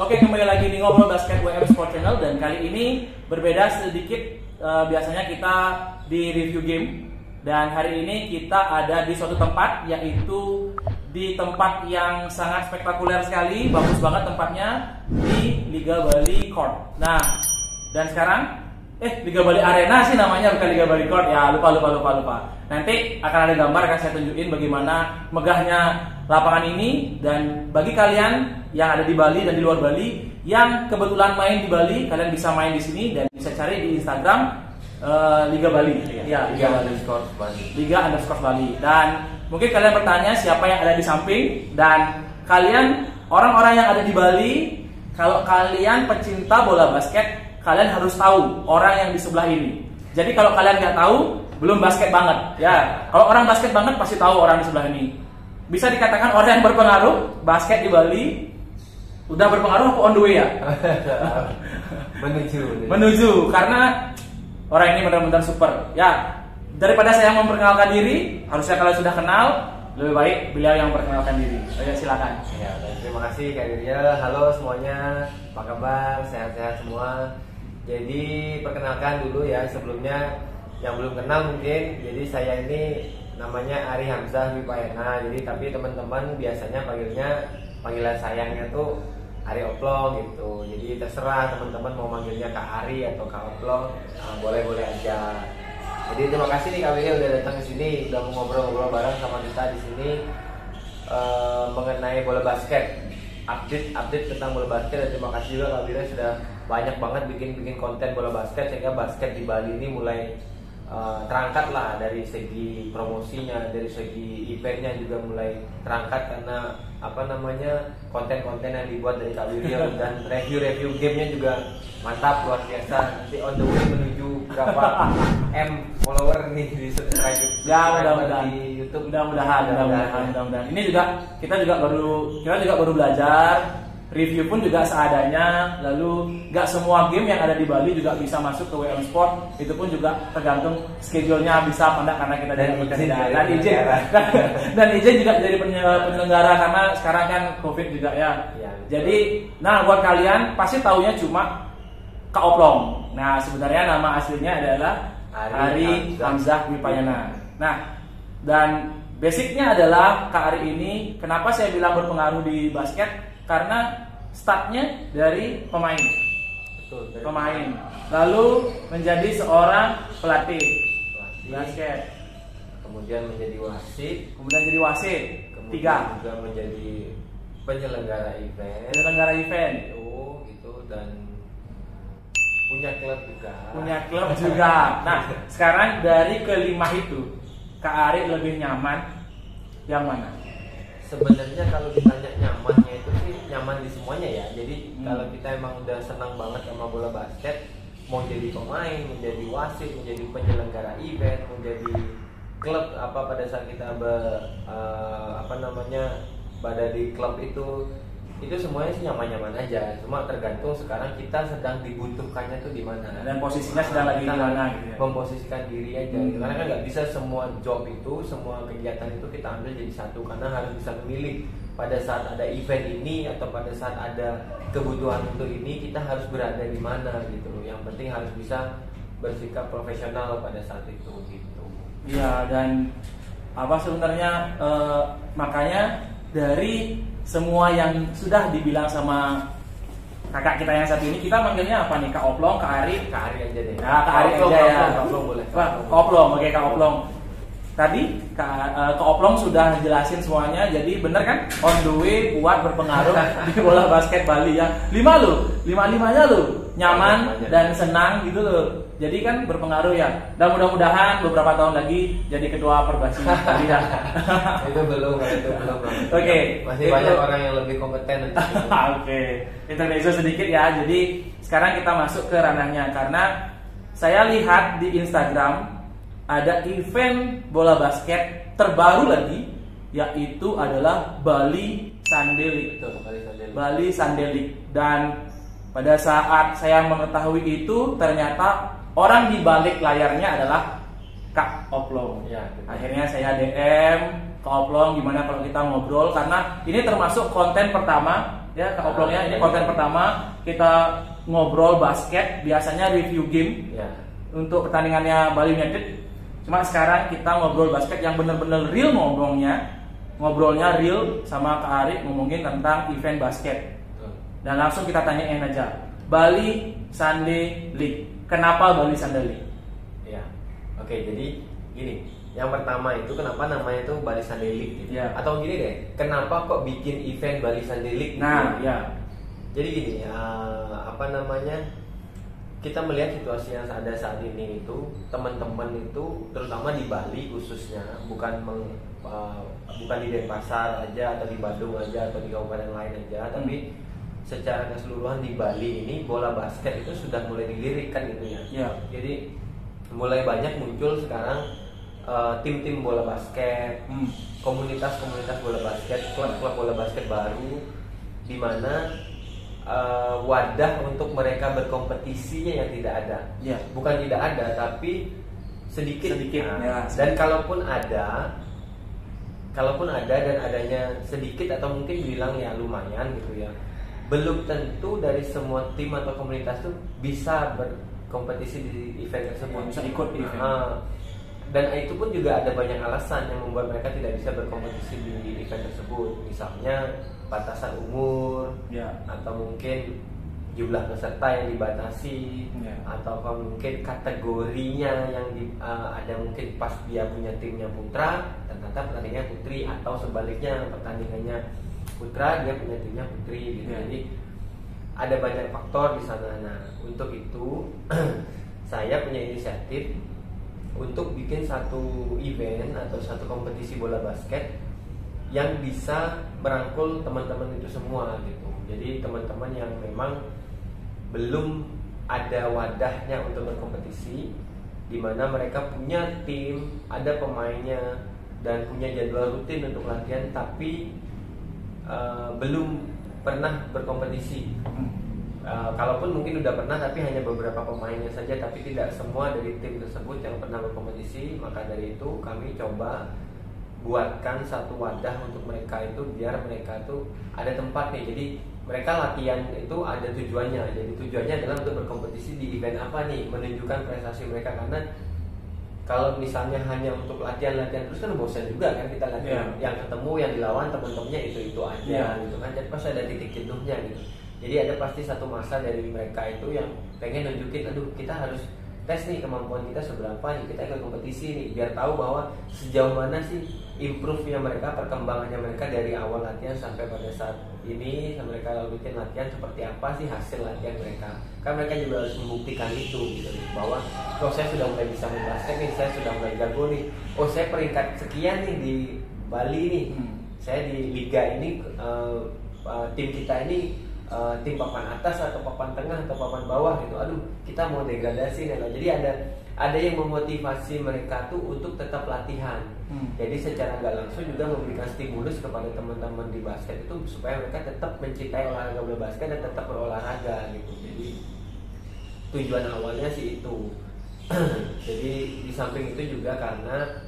Oke, kembali lagi di Ngobrol Basket WM Sport Channel, dan kali ini berbeda sedikit. Biasanya kita di review game, dan hari ini kita ada di suatu tempat, yaitu di tempat yang sangat spektakuler sekali, bagus banget tempatnya, di Liga Bali Court. Nah, dan sekarang Liga Bali Arena sih namanya, bukan Liga Bali Court ya, lupa. Nanti akan ada gambar, akan saya tunjukin bagaimana megahnya lapangan ini. Dan bagi kalian yang ada di Bali dan di luar Bali yang kebetulan main di Bali, kalian bisa main di sini dan bisa cari di Instagram Liga Bali. Ya, Liga_Bali. Dan mungkin kalian bertanya siapa yang ada di samping, dan kalian orang-orang yang ada di Bali, kalau kalian pecinta bola basket, kalian harus tahu orang yang di sebelah ini. Jadi kalau kalian nggak tahu, belum basket banget ya. Kalau orang basket banget pasti tahu orang di sebelah ini. Bisa dikatakan orang yang berpengaruh basket di Bali. Udah berpengaruh on the way ya? menuju karena orang ini benar-benar super ya. Daripada saya memperkenalkan diri, harusnya kalian sudah kenal. Lebih baik beliau yang memperkenalkan diri. Silakan. Ya, terima kasih Kak Dirya. Halo semuanya, apa kabar? Sehat-sehat semua. Jadi perkenalkan dulu ya sebelumnya, yang belum kenal mungkin. Jadi saya ini namanya Ari Hamzah Wipayana. Jadi tapi teman-teman biasanya panggilan sayangnya tuh Ari Oplong gitu. Jadi terserah teman-teman mau manggilnya Kak Ari atau Kak Oplong, boleh-boleh aja. Jadi terima kasih nih Kak Wirya udah datang ke sini, udah mau ngobrol-ngobrol bareng sama kita di sini mengenai bola basket, update tentang bola basket. Dan terima kasih juga Kak Wirya sudah banyak banget bikin konten bola basket, sehingga basket di Bali ini mulai terangkat lah dari segi promosinya, dari segi eventnya juga mulai terangkat, karena konten-konten yang dibuat dari Kak Wirya dan review gamenya juga mantap, luar biasa. Nanti on the way menuju berapa M follower nih di subscribe di YouTube. Mudah-mudahan. Ini juga kita juga baru belajar. Review pun juga seadanya. Lalu nggak semua game yang ada di Bali juga bisa masuk ke WM Sport. Itu pun juga tergantung schedule-nya bisa apa enggak, karena kita dan izin juga jadi penyelenggara, karena sekarang kan COVID juga ya. Jadi, buat kalian pasti taunya cuma Kak Oplong. Nah, sebenarnya nama aslinya adalah Ari Hamzah Wipayana. Nah, dan basicnya adalah Kak Ari ini, kenapa saya bilang berpengaruh di basket? Karena startnya dari pemain. Betul, dari pemain. Lalu menjadi seorang pelatih basket. Kemudian menjadi wasit. Kemudian juga menjadi penyelenggara event. Gitu, dan punya klub juga. Nah, sekarang dari kelima itu, Kak Ari lebih nyaman yang mana? Sebenarnya kalau ditanya nyamannya itu sih nyaman di semuanya ya. Jadi kalau kita emang udah senang banget sama bola basket, mau jadi pemain, menjadi wasit, menjadi penyelenggara event, menjadi klub pada saat kita pada di klub itu semuanya sih nyaman-nyaman aja. Cuma tergantung sekarang kita sedang dibutuhkannya tuh di mana dan posisinya sedang lagi di mana gitu ya. Memposisikan diri aja gitu. Karena kan nggak bisa semua job itu, semua kegiatan itu kita ambil jadi satu, karena harus bisa memilih pada saat ada event ini atau pada saat ada kebutuhan untuk ini, kita harus berada di mana gitu. Yang penting harus bisa bersikap profesional pada saat itu gitu. Iya, dan sebenarnya makanya dari semua yang sudah dibilang sama kakak kita yang satu ini, kita manggilnya apa nih? Kak Oplong, Kak Ari aja deh. Nah, Kak Ari aja ya. Kak Oplong boleh. Kak Oplong, oke Kak Oplong. Tadi Kak Oplong sudah jelasin semuanya, jadi bener kan? On the way buat berpengaruh di bola basket Bali ya. 5-5-nya nyaman dan senang gitu loh. Jadi kan berpengaruh ya. Dan mudah-mudahan beberapa tahun lagi jadi ketua Perbasi Bali ya. Itu belum. Oke. Masih banyak orang yang lebih kompeten untuk itu. Oke. Intermezzo sedikit ya. Jadi sekarang kita masuk ke ranahnya, karena saya lihat di Instagram ada event bola basket terbaru lagi, yaitu adalah Bali Sunday League. Bali Sunday League. Dan pada saat saya mengetahui itu, ternyata orang di balik layarnya adalah Kak Oplong. Ya, akhirnya saya DM Kak Oplong, gimana kalau kita ngobrol, karena ini termasuk konten pertama ya Kak Oplongnya. Ini konten pertama kita ngobrol basket, biasanya review game Ya. untuk pertandingannya Bali United. Cuma sekarang kita ngobrol basket yang bener-bener real ngobrolnya real sama Kak Ari ngomongin tentang event basket. Dan langsung kita tanyain aja, Bali Sunday League. Kenapa Bali Sunday League? Ya. Oke, jadi gini. Yang pertama itu kenapa namanya itu Bali Sunday League gitu. Ya. Atau gini deh, kenapa kok bikin event Bali Sunday League? Nah, gitu? ya. Jadi gini, kita melihat situasi yang ada saat ini itu teman-teman itu terutama di Bali khususnya bukan di Denpasar aja atau di Bandung aja atau di kabupaten lain aja, tapi secara keseluruhan di Bali ini bola basket itu sudah mulai dilirikkan gitu ya. Ya. Jadi mulai banyak muncul sekarang tim-tim bola basket, komunitas-komunitas bola basket, klub-klub bola basket baru, di mana wadah untuk mereka berkompetisinya yang tidak ada. Ya. Bukan tidak ada, tapi sedikit. Nah, ya, dan kalaupun ada dan adanya sedikit atau mungkin bilang ya lumayan gitu ya, belum tentu dari semua tim atau komunitas itu bisa berkompetisi di event tersebut. Bisa ikut di event. Dan itu pun juga ada banyak alasan yang membuat mereka tidak bisa berkompetisi di event tersebut. Misalnya batasan umur, ya. atau mungkin jumlah peserta yang dibatasi, ya. atau mungkin kategorinya yang ada mungkin pas dia punya timnya putra, ternyata pertandingannya putri, atau sebaliknya pertandingannya putra dia punya timnya putri gitu. Ya. Jadi ada banyak faktor di sana. Nah, untuk itu saya punya inisiatif untuk bikin satu event atau satu kompetisi bola basket yang bisa merangkul teman-teman itu semua gitu. Jadi teman-teman yang memang belum ada wadahnya untuk berkompetisi, di mana mereka punya tim, ada pemainnya dan punya jadwal rutin untuk latihan, tapi belum pernah berkompetisi. Kalaupun mungkin udah pernah, tapi hanya beberapa pemainnya saja, tapi tidak semua dari tim tersebut yang pernah berkompetisi. Maka dari itu kami coba buatkan satu wadah untuk mereka itu, biar mereka tuh ada tempat nih. Jadi mereka latihan itu ada tujuannya. Jadi tujuannya adalah untuk berkompetisi di event apa nih, menunjukkan prestasi mereka. Karena kalau misalnya hanya untuk latihan-latihan terus kan bosan juga kan kita latihan. Yang ketemu yang dilawan teman-temannya itu aja gitu kan. Jadi pasti ada titik jenuhnya gitu. Jadi ada pasti satu masa dari mereka itu yang pengen nunjukin, aduh kita harus tes nih kemampuan kita seberapa nih, kita ikut kompetisi nih, biar tahu bahwa sejauh mana sih improve-nya mereka, perkembangannya mereka dari awal latihan sampai pada saat ini mereka bikin latihan seperti apa sih hasil latihan mereka. Kan mereka juga harus membuktikan itu gitu, bahwa oh saya sudah mulai bisa main basket nih, saya sudah mulai jago nih, oh saya peringkat sekian nih di Bali nih, saya di liga ini tim kita ini tim papan atas atau papan tengah atau papan bawah gitu. Aduh, kita mau degradasi nih. Jadi ada yang memotivasi mereka tuh untuk tetap latihan. Jadi secara nggak langsung juga memberikan stimulus kepada teman-teman di basket itu supaya mereka tetap mencintai olahraga bola basket dan tetap berolahraga gitu. Jadi tujuan awalnya sih itu. Jadi di samping itu juga karena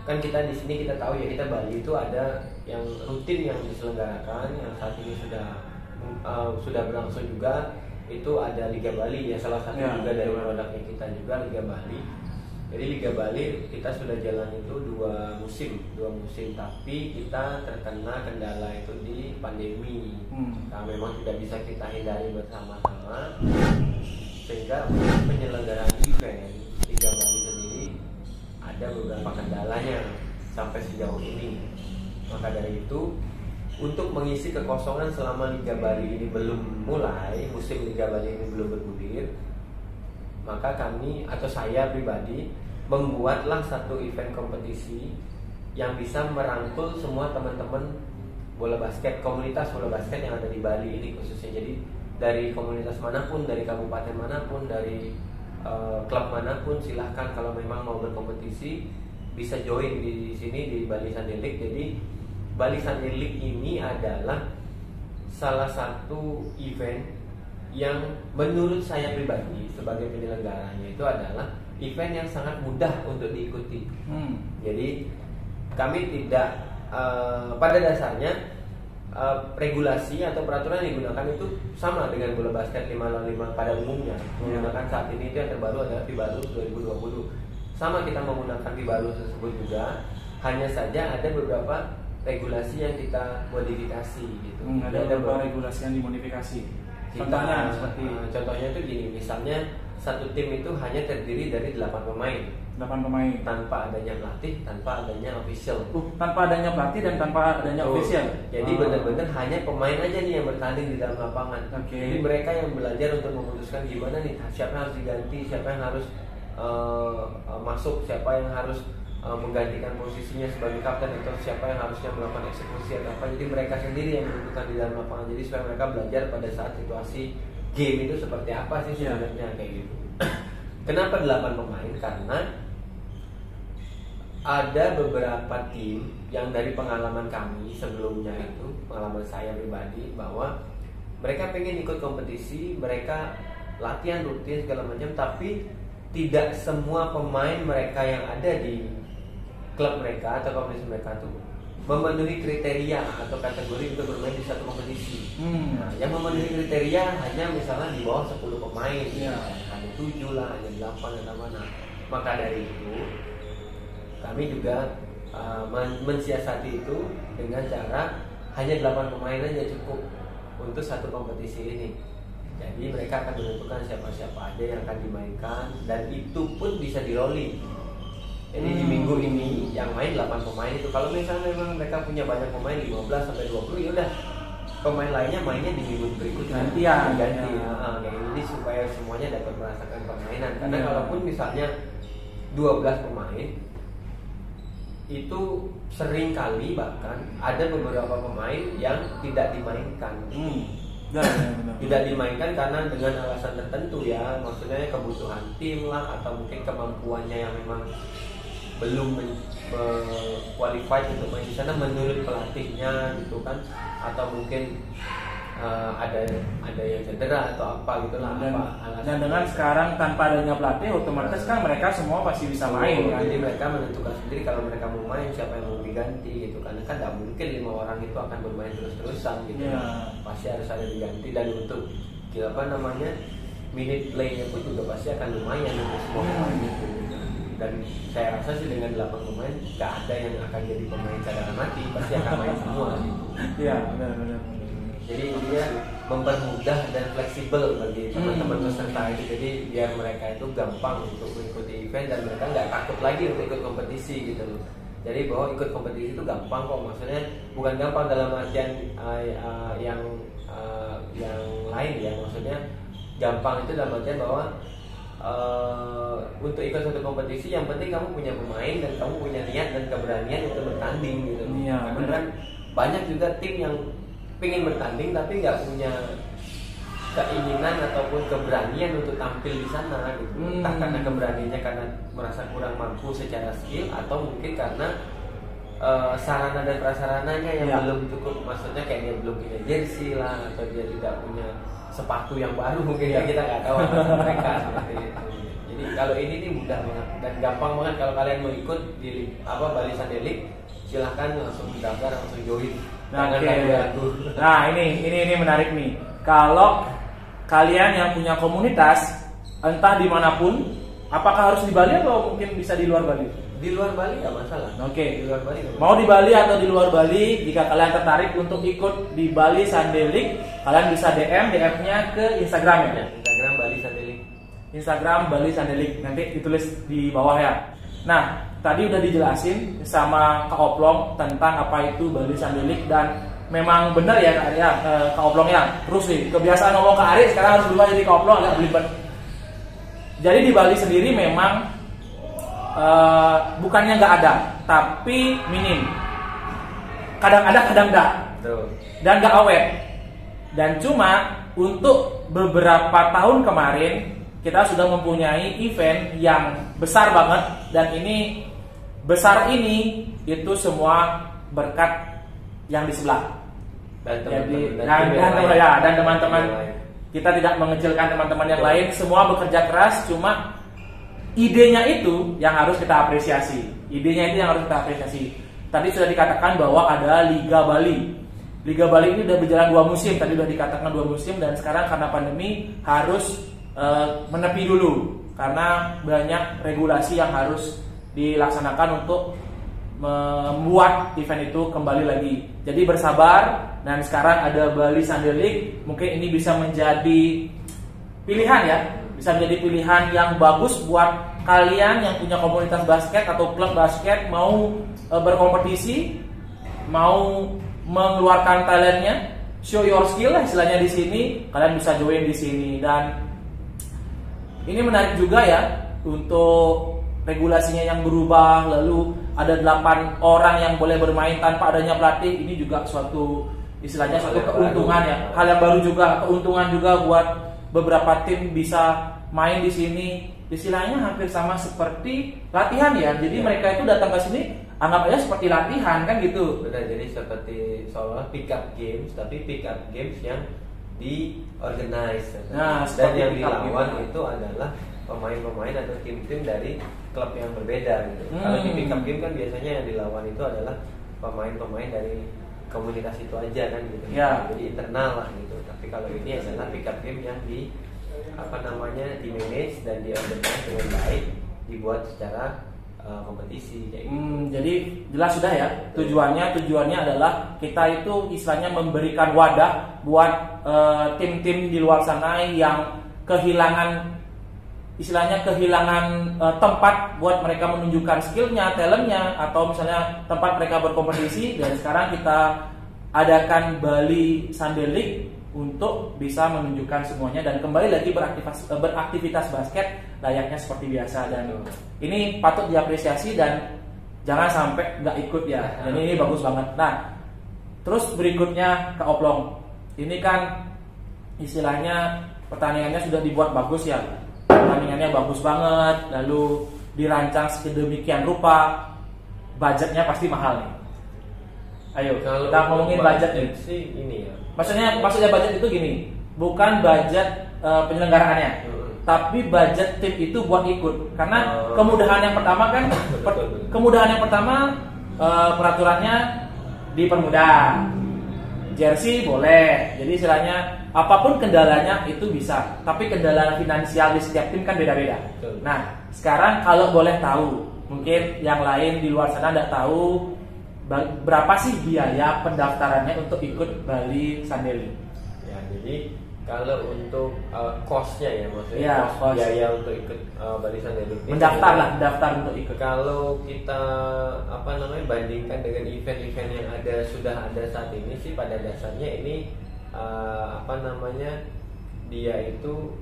kan kita di sini kita tahu ya, kita Bali itu ada yang rutin yang diselenggarakan, yang saat ini sudah berlangsung juga, itu ada Liga Bali ya, salah satu juga dari produknya kita juga Liga Bali. Jadi Liga Bali kita sudah jalan itu dua musim, tapi kita terkena kendala itu di pandemi. Nah, memang tidak bisa kita hindari bersama-sama, sehingga penyelenggaraan event Liga Bali sendiri ada beberapa kendalanya sampai sejauh ini. Maka dari itu, untuk mengisi kekosongan selama Liga Bali ini belum mulai, musim Liga Bali ini belum bergulir, maka kami atau saya pribadi membuatlah satu event kompetisi yang bisa merangkul semua teman-teman bola basket, komunitas bola basket yang ada di Bali ini khususnya. Jadi dari komunitas manapun, dari kabupaten manapun, dari klub manapun, silahkan kalau memang mau berkompetisi bisa join di sini di Bali Sunday League. Jadi Bali Sunday League ini adalah salah satu event yang menurut saya pribadi sebagai penyelenggaranya itu adalah event yang sangat mudah untuk diikuti. Jadi kami tidak pada dasarnya regulasi atau peraturan yang digunakan itu sama dengan bola basket 5 pada umumnya. Menggunakan saat ini itu yang terbaru adalah FIBA Rules 2020. Sama kita menggunakan FIBA Rules tersebut juga, hanya saja ada beberapa regulasi yang kita modifikasi gitu. Ada beberapa regulasi yang dimodifikasi. Contohnya seperti contohnya itu gini, misalnya satu tim itu hanya terdiri dari 8 pemain. 8 pemain tanpa adanya pelatih, tanpa adanya official. Tanpa adanya pelatih dan tanpa adanya official. Jadi benar-benar hanya pemain aja nih yang bertanding di dalam lapangan. Jadi mereka yang belajar untuk memutuskan gimana nih siapa yang harus diganti, siapa yang harus masuk, siapa yang harus menggantikan posisinya sebagai kapten, atau siapa yang harusnya melakukan eksekusi atau apa. Jadi mereka sendiri yang menentukan di dalam lapangan. Jadi supaya mereka belajar pada saat situasi game itu seperti apa sih sebenarnya kayak gitu. Kenapa 8 pemain? Karena ada beberapa tim yang dari pengalaman kami sebelumnya itu, pengalaman saya pribadi, bahwa mereka pengen ikut kompetisi, mereka latihan rutin segala macam, tapi tidak semua pemain mereka yang ada di klub mereka atau kompetisi mereka tuh memenuhi kriteria atau kategori untuk bermain di satu kompetisi. Nah, yang memenuhi kriteria hanya misalnya di bawah 10 pemain, hanya 7 lah, hanya 8 atau mana. Maka dari itu kami juga mensiasati itu dengan cara hanya 8 pemain aja cukup untuk satu kompetisi ini. Jadi mereka akan menentukan siapa-siapa aja yang akan dimainkan, dan itu pun bisa di rolling. Jadi di minggu ini yang main 8 pemain itu, kalau misalnya memang mereka punya banyak pemain 15 sampai 20, ya udah pemain lainnya mainnya di minggu berikutnya ganti. Kayak ini supaya semuanya dapat merasakan permainan. Karena kalaupun misalnya 12 pemain itu sering kali bahkan ada beberapa pemain yang tidak dimainkan. Tidak dimainkan karena dengan alasan tertentu ya, maksudnya kebutuhan tim lah, atau mungkin kemampuannya yang memang belum qualified untuk main di sana menurut pelatihnya gitu kan, atau mungkin ada yang cedera atau apa gitulah. Dan dengan sekarang tanpa adanya pelatih, otomatis kan mereka semua pasti bisa main kan? Jadi mereka menentukan sendiri kalau mereka mau main, siapa yang mau diganti gitu. Karena kan tidak mungkin 5 orang itu akan bermain terus-terusan gitu. Pasti harus ada diganti, dan untuk minute play-nya pun juga pasti akan lumayan untuk semua pemain gitu. Dan saya rasa sih dengan 8 pemain gak ada yang akan jadi pemain cadangan mati, pasti akan main semua gitu. Iya, benar. Jadi dia mempermudah dan fleksibel bagi teman-teman peserta itu. Jadi biar mereka itu gampang untuk mengikuti event, dan mereka nggak takut lagi untuk ikut kompetisi gitu loh. Jadi bahwa ikut kompetisi itu gampang kok, maksudnya bukan gampang dalam artian yang lain ya, maksudnya gampang itu dalam artian bahwa untuk ikut satu kompetisi yang penting kamu punya pemain dan kamu punya niat dan keberanian untuk bertanding gitu. Karena kan banyak juga tim yang pengen bertanding tapi nggak punya keinginan ataupun keberanian untuk tampil di sana gitu. Entah karena keberaniannya karena merasa kurang mampu secara skill, atau mungkin karena sarana dan prasarananya yang belum cukup, maksudnya kayak dia belum punya jersey lah, atau dia tidak punya sepatu yang baru mungkin kita nggak tahu alasan mereka seperti itu. Jadi kalau ini nih mudah banget dan gampang banget. Kalau kalian mau ikut di Bali Sunday League, silahkan langsung daftar, langsung join. Nah ini menarik nih. Kalau kalian yang punya komunitas entah dimanapun, apakah harus di Bali atau mungkin bisa di luar Bali? Di luar Bali nggak masalah. Di luar Bali mau di Bali atau di luar Bali, jika kalian tertarik untuk ikut di Bali Sunday League, kalian bisa DM-nya ke Instagram ya. Instagram Bali Sunday League. Instagram Bali Sunday League, nanti ditulis di bawah ya. Nah, tadi udah dijelasin sama Kak Oplong tentang apa itu Bali Sunday League, dan memang benar ya Kak Arya, Kak Oplong ya. Terus nih, kebiasaan ngomong Kak Arya sekarang harus berubah jadi Kak Oplong, agak belibet. Jadi di Bali sendiri memang bukannya nggak ada, tapi minim. Kadang ada, kadang enggak. Dan nggak awet. Dan cuma untuk beberapa tahun kemarin kita sudah mempunyai event yang besar banget, dan ini besar ini itu semua berkat yang di sebelah. Dan teman-teman kita tidak mengecilkan teman-teman yang lain, semua bekerja keras, cuma idenya itu yang harus kita apresiasi. Tadi sudah dikatakan bahwa ada Liga Bali. Liga Bali ini udah berjalan 2 musim, tadi udah dikatakan 2 musim, dan sekarang karena pandemi harus menepi dulu karena banyak regulasi yang harus dilaksanakan untuk membuat event itu kembali lagi. Jadi bersabar, dan sekarang ada Bali Sunday League, mungkin ini bisa menjadi pilihan ya, bisa menjadi pilihan yang bagus buat kalian yang punya komunitas basket atau klub basket mau berkompetisi, mau mengeluarkan talentnya, show your skill lah istilahnya di sini. Kalian bisa join di sini, dan ini menarik juga ya untuk regulasinya yang berubah. Lalu ada 8 orang yang boleh bermain tanpa adanya pelatih. Ini juga suatu istilahnya suatu keuntungan ya, hal yang baru juga, keuntungan juga buat beberapa tim bisa main di sini. Istilahnya hampir sama seperti latihan ya. Jadi mereka itu datang ke sini anggap aja seperti latihan kan gitu. Benar, jadi seperti seolah pick up games, tapi pick up games yang di-organize. Nah, dan yang dilawan itu adalah pemain-pemain atau tim-tim dari klub yang berbeda gitu. Kalau di pick up game kan biasanya yang dilawan itu adalah pemain-pemain dari komunitas itu aja kan gitu. Ya. Jadi internal lah gitu. Tapi kalau ini adalah pick up game yang di di manage dan di-organize dengan baik, dibuat secara kompetisi kayak gitu. Jadi jelas sudah ya, tujuannya adalah kita itu istilahnya memberikan wadah buat tim-tim di luar sana yang kehilangan tempat buat mereka menunjukkan skillnya, talentnya, atau misalnya tempat mereka berkompetisi. Dan sekarang kita adakan Bali Sunday League untuk bisa menunjukkan semuanya dan kembali lagi beraktivitas basket layaknya seperti biasa. Dan ini patut diapresiasi dan jangan sampai nggak ikut ya. Dan ini bagus banget. Nah, terus berikutnya Kak Oplong, ini kan istilahnya pertandingannya sudah dibuat bagus ya, pertandingannya bagus banget, lalu dirancang sedemikian rupa, budgetnya pasti mahal nih. Ayo kalau kita ngomongin budget nih. Sih ini ya. Maksudnya budget itu gini, bukan budget penyelenggaraannya, tapi budget tim itu buat ikut. Karena kemudahan yang pertama kan, peraturannya dipermudah. Jersey boleh, jadi istilahnya apapun kendalanya itu bisa. Tapi kendala finansial di setiap tim kan beda-beda. Nah, sekarang kalau boleh tahu, mungkin yang lain di luar sana tidak tahu, berapa sih biaya pendaftarannya untuk ikut Bali Sunday League? Ya, jadi kalau untuk cost-nya ya, maksudnya cost. biaya untuk ikut Bali Sunday League. Mendaftar untuk ikut. Kalau kita bandingkan dengan event-event yang sudah ada saat ini sih, pada dasarnya ini dia itu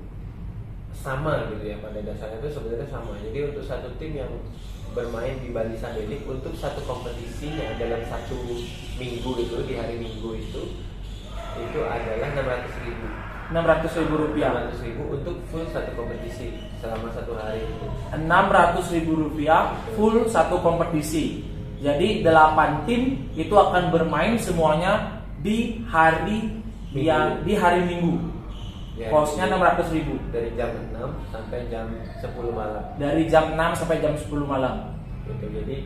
sama gitu ya, pada dasarnya itu sebenarnya sama. Jadi untuk satu tim yang bermain di Bali Sunday League untuk satu kompetisinya dalam satu minggu itu, di hari Minggu itu adalah 600.000 rupiah. 600.000 untuk full satu kompetisi selama satu hari itu. 600.000 rupiah full satu kompetisi. Jadi 8 tim itu akan bermain semuanya di hari Minggu. Ya, Kosnya 600.000 dari jam 6 sampai jam 10 malam. Dari jam 6 sampai jam 10 malam. Gitu. Jadi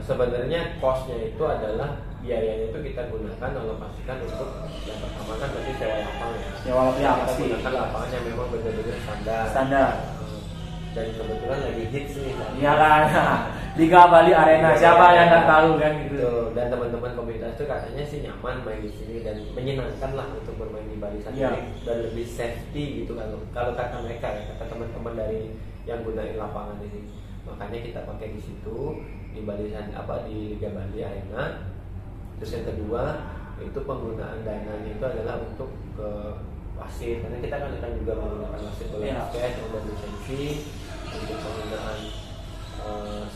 sebenarnya kosnya itu adalah biayanya itu kita gunakan alokasikan untuk yang pertama kan pasti sewa lapangan ya. Sewa lapangan kita pasti. gunakan lapangan yang memang benar-benar standar. Dan kebetulan lagi hits nih. Iya kan. Liga Bali Arena, siapa yang nggak tahu kan gitu. Dan teman-teman komunitas itu katanya sih nyaman main di sini dan menyenangkan lah untuk bermain di Bali Sunday League, dan lebih safety gitu kalau kata mereka ya, kata teman-teman dari yang gunain lapangan ini. Makanya kita pakai di situ di di Liga Bali Arena. Terus yang kedua itu penggunaan dananya itu adalah untuk ke wasit, karena kita kan akan juga menggunakan wasit bola basket yang berlisensi, untuk penggunaan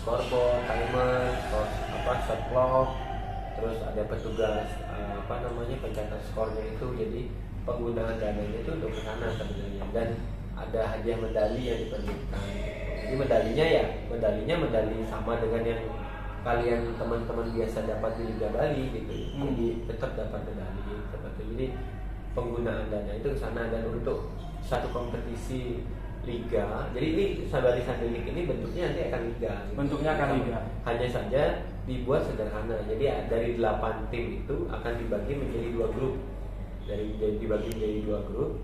scoreboard, timer, shot clock, terus ada petugas pencatat skornya itu. Jadi penggunaan dananya itu untuk ke sana sebenarnya, dan ada hadiah medali yang diperlukan. Jadi medalinya medali sama dengan yang kalian teman-teman biasa dapat di Liga Bali gitu. Jadi tetap dapat medali seperti itu. Jadi penggunaan dana itu ke sana, dan untuk satu kompetisi liga. Jadi ini Bali Sunday League ini bentuknya nanti akan liga. Bentuknya akan liga. Hanya saja dibuat sederhana. Jadi dari 8 tim itu akan dibagi menjadi 2 grup. Dibagi menjadi 2 grup.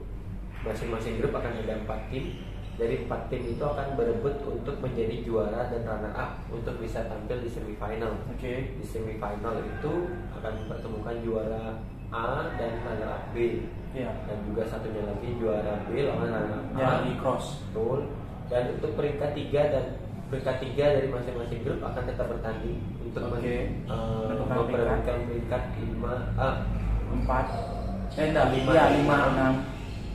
Masing-masing grup akan ada 4 tim. Dari 4 tim itu akan berebut untuk menjadi juara dan runner up untuk bisa tampil di semifinal. Oke. Di semifinal itu akan mempertemukan juara A dan runner up B. Iya. Dan juga satunya lagi juara B lawan runner up A. Ya, di cross. Betul. Dan untuk peringkat 3 dari masing-masing grup akan tetap bertanding untuk memperebutkan peringkat 5, 6.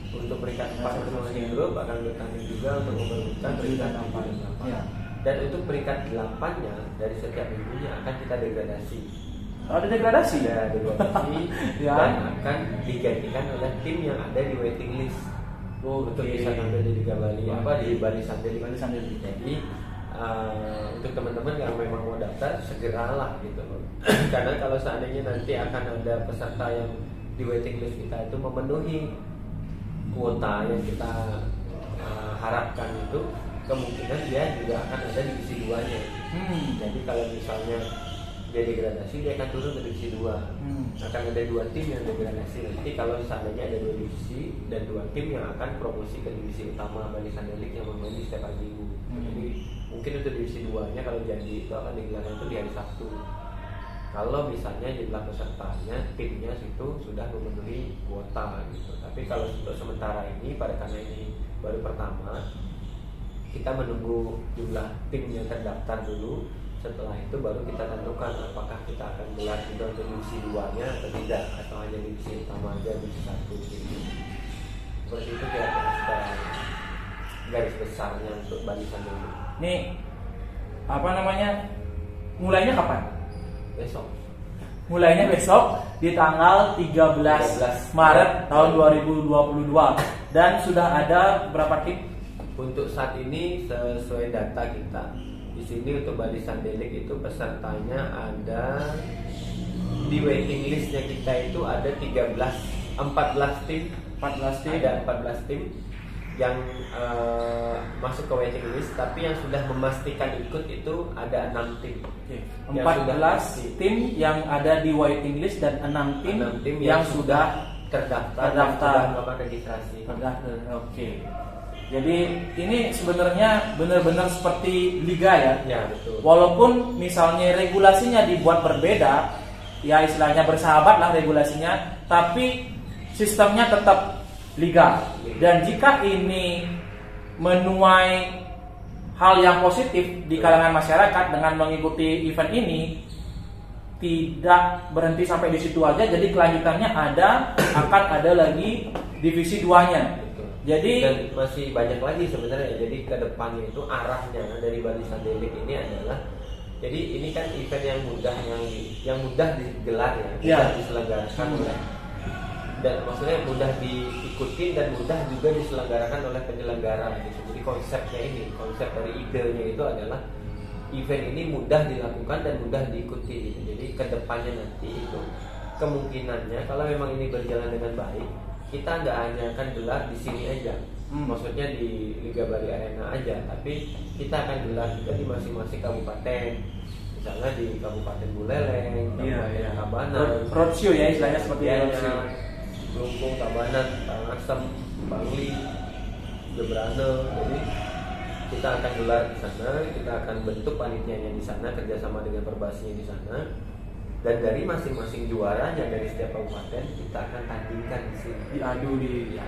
Untuk peringkat 4 masing-masing grup akan bertanding juga untuk memperebutkan peringkat 4. Ya. Dan untuk peringkat 8-nya dari setiap minggunya akan kita degradasi. Ada degradasi? Ya, degradasi. Ya. Dan akan digantikan oleh tim yang ada di waiting list. Untuk bisa tampil di Liga Bali di Bali Sunday League. Jadi untuk teman-teman yang memang mau daftar segeralah gitu loh. Karena kalau seandainya nanti akan ada peserta yang di waiting list kita itu memenuhi kuota yang kita harapkan, itu kemungkinan dia juga akan ada di divisi 2-nya. Jadi kalau misalnya dia degradasi, dia akan turun ke divisi 2. Akan ada 2 tim yang degradasi. Nanti kalau seandainya ada 2 divisi dan 2 tim yang akan promosi ke divisi utama Bali Sunday League yang bermain di setiap hari Minggu. Jadi mungkin untuk divisi 2-nya kalau janji itu akan digelar itu di hari Sabtu. Kalau misalnya jumlah pesertanya, timnya itu sudah memenuhi kuota gitu. Tapi kalau untuk sementara ini, karena ini baru pertama, kita menunggu jumlah tim yang terdaftar dulu. Setelah itu baru kita tentukan apakah kita akan gelar juga untuk divisi 2-nya atau tidak, atau hanya divisi utama aja, divisi 1 gitu. Seperti itu kira-kira secara garis besarnya untuk Bali Sunday League. Nih, mulainya kapan? Besok. Mulainya besok di tanggal 13 Maret tahun 2022. Dan sudah ada berapa tim? Untuk saat ini sesuai data kita di sini untuk Bali Sunday League itu pesertanya ada di waiting listnya kita itu ada 14 tim. Ada 14 tim yang masuk ke waiting list, tapi yang sudah memastikan ikut itu ada 6 tim. 14 tim yang ada di waiting list dan 6 tim yang sudah terdaftar. Sudah melakukan registrasi. Oke. Jadi ini sebenarnya benar-benar seperti liga ya. Ya, betul. Walaupun misalnya regulasinya dibuat berbeda, ya istilahnya bersahabat lah regulasinya, tapi sistemnya tetap liga. Dan jika ini menuai hal yang positif di kalangan masyarakat dengan mengikuti event ini, tidak berhenti sampai di situ aja. Jadi kelanjutannya akan ada lagi divisi 2-nya. Jadi dan masih banyak lagi sebenarnya. Jadi ke depannya itu arahnya dari Bali Sunday League ini adalah, jadi ini kan event yang mudah digelar ya, mudah diselenggarakan oleh, dan maksudnya mudah diikuti dan mudah juga diselenggarakan oleh penyelenggara gitu. Jadi konsep dari idenya itu adalah event ini mudah dilakukan dan mudah diikuti gitu. Jadi kedepannya nanti itu kemungkinannya kalau memang ini berjalan dengan baik, kita nggak hanya akan gelar di sini aja, maksudnya di Liga Bali Arena aja, tapi kita akan gelar juga di masing-masing kabupaten. Misalnya di Kabupaten Buleleng, Kabupaten Tabanan, roadshow ya istilahnya seperti itu. Kelungkung, Tabanan, Karangasem, Bangli, Jebrane. Jadi kita akan gelar di sana, kita akan bentuk panitianya di sana, kerjasama dengan Perbasinya di sana. Dan dari masing-masing juaranya dari setiap kabupaten kita akan tandingkan di sini. Diadu gitu.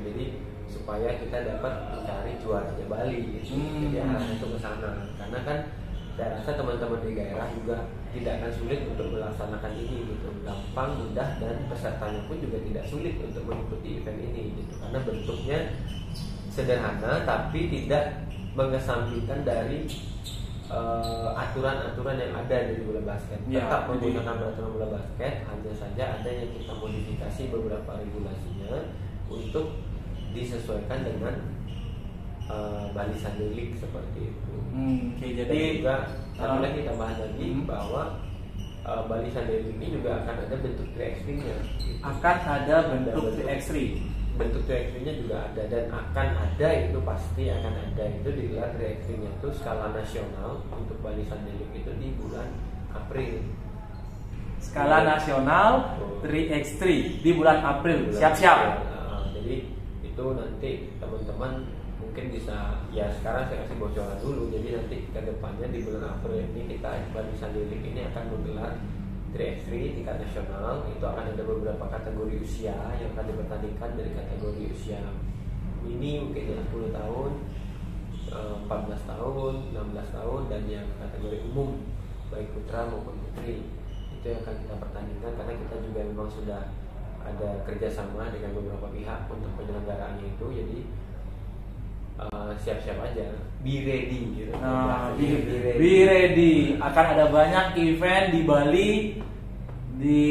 Jadi supaya kita dapat mencari juaranya Bali gitu. Jadi arahnya itu ke sana. Karena kan saya rasa teman-teman di daerah juga tidak akan sulit untuk melaksanakan ini gitu. Gampang, mudah, dan pesertanya pun juga tidak sulit untuk mengikuti event ini gitu. Karena bentuknya sederhana tapi tidak mengesampingkan dari aturan-aturan yang ada di bola basket. Tetap menggunakan peraturan bola basket, hanya saja ada yang kita modifikasi beberapa regulasinya untuk disesuaikan dengan Bali Sunday League seperti itu. Jadi dan juga satu lagi tambahan lagi bahwa Bali Sunday League ini juga akan ada bentuk 3x3-nya. Akan ada bentuk 3x3. bentuk 3x3-nya juga ada dan akan ada, itu pasti akan ada. Itu digelar 3x3-nya itu skala nasional untuk Bali Sunday League itu di bulan April. Skala nasional 3x3 di bulan April. Siap-siap. Jadi itu nanti teman-teman mungkin bisa, ya sekarang saya kasih bocoran dulu. Jadi nanti ke depannya di bulan April ini kita Bali Sunday League ini akan menggelar 3x3 tingkat nasional. Itu akan ada beberapa kategori usia yang akan dipertandingkan, dari kategori usia mini mungkin 10 tahun, 14 tahun, 16 tahun, dan yang kategori umum baik putra maupun putri. Itu yang akan kita pertandingkan karena kita juga memang sudah ada kerjasama dengan beberapa pihak untuk penyelenggaraannya itu. Jadi siap-siap aja, be ready gitu. Be ready. Akan ada banyak event di Bali di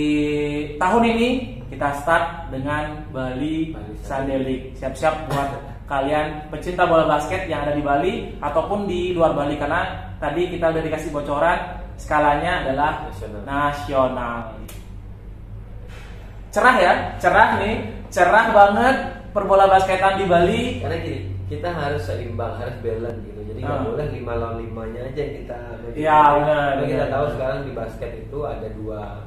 tahun ini. Kita start dengan Bali Sunday League. Siap-siap buat kalian pecinta bola basket yang ada di Bali ataupun di luar Bali, karena tadi kita udah dikasih bocoran skalanya adalah nasional. Cerah ya, cerah banget perbola basketan di Bali. Karena gini, kita harus seimbang, harus balance gitu. Jadi nggak boleh 5 lawan 5-nya aja kita. Iya benar. Kita tahu sekarang di basket itu ada dua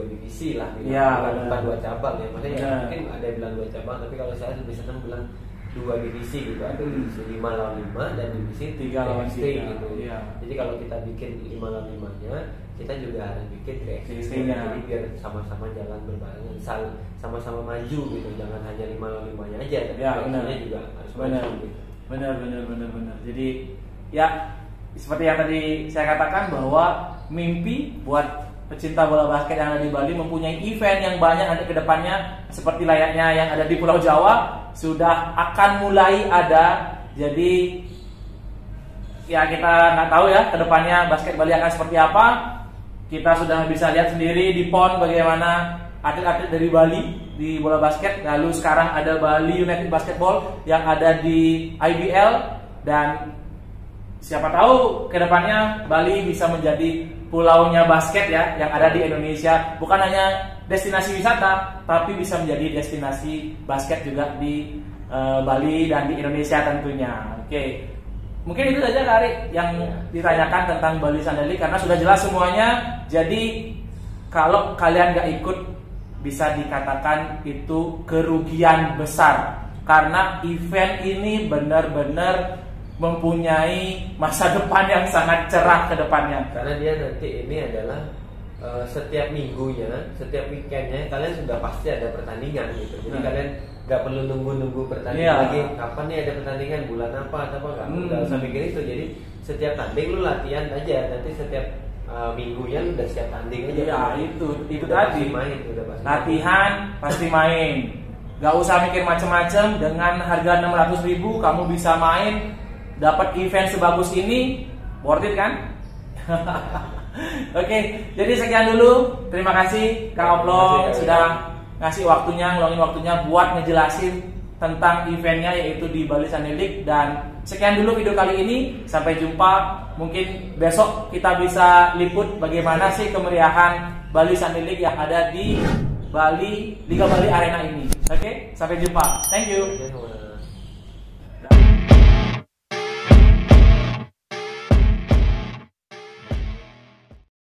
divisi lah, bukan 2 cabang ya. Maksudnya mungkin ada yang bilang 2 cabang, tapi kalau saya lebih senang bilang 2 divisi gitu. Ada divisi 5 lawan 5 dan divisi 3 lawan 3 gitu. Iya. Jadi kalau kita bikin 5 lawan 5-nya, kita juga harus bikin 3x3-nya. Jadi biar sama-sama jalan berbarengan, sama-sama maju gitu. Jangan hanya 5 lawan 5-nya aja, tapi ya, juga harus benar. maju gitu. Benar. Jadi ya seperti yang tadi saya katakan bahwa mimpi buat pecinta bola basket yang ada di Bali mempunyai event yang banyak nanti ke depannya, seperti layaknya yang ada di Pulau Jawa sudah akan mulai ada. Jadi ya kita nggak tahu ya ke depannya basket Bali akan seperti apa. Kita sudah bisa lihat sendiri di PON bagaimana atlet-atlet dari Bali di bola basket. Lalu sekarang ada Bali United Basketball yang ada di IBL, dan siapa tahu ke depannya Bali bisa menjadi pulaunya basket ya yang ada di Indonesia. Bukan hanya destinasi wisata, tapi bisa menjadi destinasi basket juga di Bali dan di Indonesia tentunya. Oke. Mungkin itu saja Kak Ari yang ditanyakan tentang Bali Sunday League, karena sudah jelas semuanya. Jadi kalau kalian gak ikut bisa dikatakan itu kerugian besar, karena event ini benar-benar mempunyai masa depan yang sangat cerah ke depannya. Karena dia nanti ini adalah setiap minggunya, setiap weekendnya kalian sudah pasti ada pertandingan gitu. Jadi kalian nggak perlu nunggu pertandingan lagi. Kapan nih ada pertandingan, bulan apa atau apa, nggak usah mikir itu. Jadi setiap tanding lu latihan aja. Nanti setiap minggunya lu udah siap tanding aja. Iya itu udah tadi. Pasti main, udah pasti latihan main. Pasti main. Gak usah mikir macam-macam. Dengan harga 600.000 kamu bisa main, dapat event sebagus ini, worth it kan? Oke, jadi sekian dulu. Terima kasih Kak Oplong sudah ngasih waktunya, ngeluangin waktunya buat ngejelasin tentang eventnya yaitu di Bali Sunday League. Dan sekian dulu video kali ini. Sampai jumpa. Mungkin besok kita bisa liput bagaimana sih kemeriahan Bali Sunday League yang ada di Bali, Liga Bali Arena ini. Oke, sampai jumpa. Thank you.